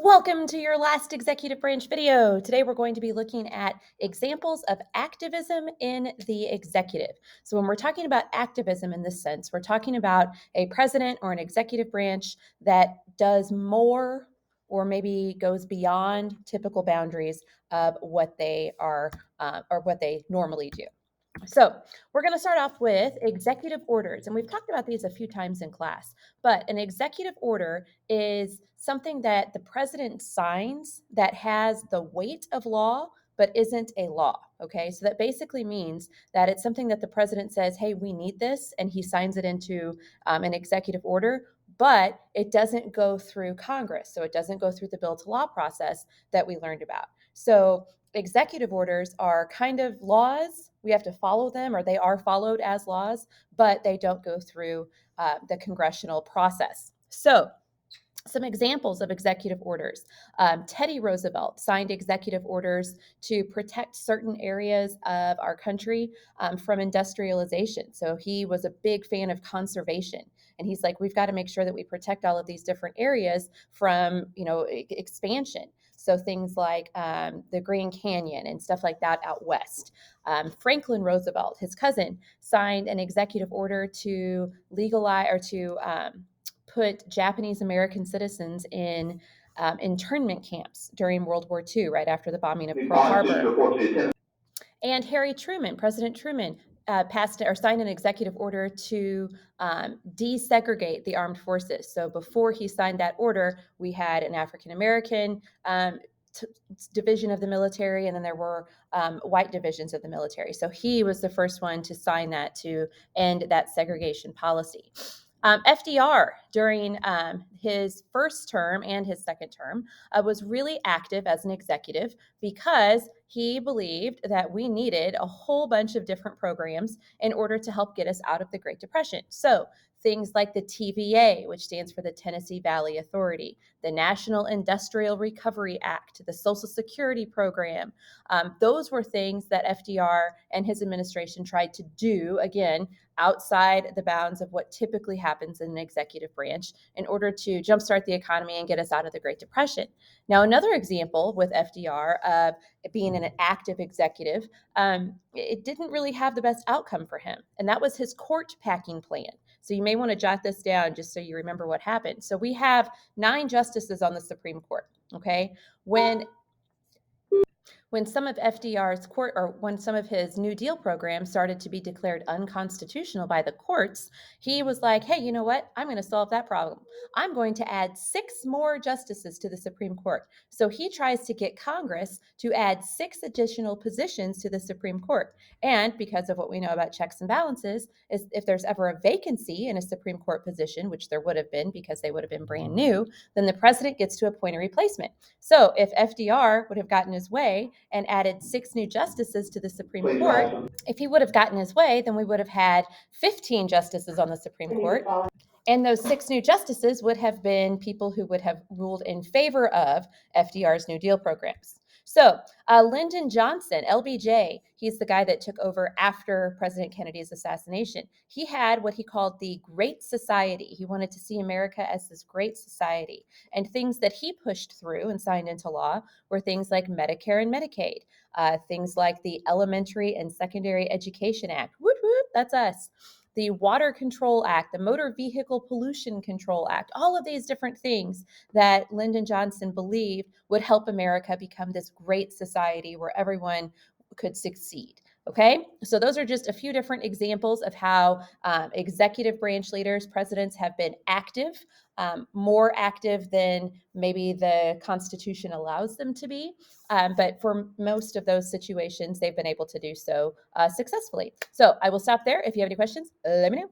Welcome to your last executive branch video. Today we're going to be looking at examples of activism in the executive. So when we're talking about activism in this sense, we're talking about a president or an executive branch that does more or maybe goes beyond typical boundaries of what they are or what they normally do. So we're going to start off with executive orders. And we've talked about these a few times in class, but an executive order is something that the president signs that has the weight of law, but isn't a law. Okay. So that basically means that it's something that the president says, hey, we need this. And he signs it into an executive order, but it doesn't go through Congress. So it doesn't go through the bill to law process that we learned about. So executive orders are kind of laws. We have to follow them, or they are followed as laws, but they don't go through the congressional process. So, some examples of executive orders. Teddy Roosevelt signed executive orders to protect certain areas of our country from industrialization. So he was a big fan of conservation. And he's like, we've got to make sure that we protect all of these different areas from, expansion. So things like the Grand Canyon and stuff like that out west. Franklin Roosevelt, his cousin, signed an executive order to legalize or to put Japanese American citizens in internment camps during World War II, right after the bombing of Pearl Harbor. And Harry Truman, President Truman, passed or signed an executive order to desegregate the armed forces. So before he signed that order, we had an African American division of the military, and then there were white divisions of the military. So he was the first one to sign that to end that segregation policy. FDR, during his first term and his second term, was really active as an executive because he believed that we needed a whole bunch of different programs in order to help get us out of the Great Depression. So things like the TVA, which stands for the Tennessee Valley Authority, the National Industrial Recovery Act, the Social Security Program. Those were things that FDR and his administration tried to do, again, outside the bounds of what typically happens in an executive branch in order to jumpstart the economy and get us out of the Great Depression. Now, another example with FDR of being an active executive, it didn't really have the best outcome for him, and that was his court packing plan. So you may want to jot this down just so you remember what happened. So we have 9 justices on the Supreme Court, okay? When some of FDR's court or when some of his New Deal programs started to be declared unconstitutional by the courts, he was like, hey, you know what? I'm going to solve that problem. I'm going to add 6 more justices to the Supreme Court. So he tries to get Congress to add 6 additional positions to the Supreme Court. And because of what we know about checks and balances, is if there's ever a vacancy in a Supreme Court position, which there would have been because they would have been brand new, then the president gets to appoint a replacement. So if FDR would have gotten his way and added 6 new justices to the Supreme Court, if he would have gotten his way, then we would have had 15 justices on the Supreme Court. And those 6 new justices would have been people who would have ruled in favor of FDR's New Deal programs. So Lyndon Johnson, LBJ, he's the guy that took over after President Kennedy's assassination. He had what he called the Great Society. He wanted to see America as this great society. And things that he pushed through and signed into law were things like Medicare and Medicaid, things like the Elementary and Secondary Education Act. Woot woot, that's us. The Water Control Act, the Motor Vehicle Pollution Control Act, all of these different things that Lyndon Johnson believed would help America become this great society where everyone could succeed. Okay, so those are just a few different examples of how executive branch leaders, presidents have been active, more active than maybe the Constitution allows them to be. But for most of those situations, they've been able to do so successfully. So I will stop there. If you have any questions, let me know.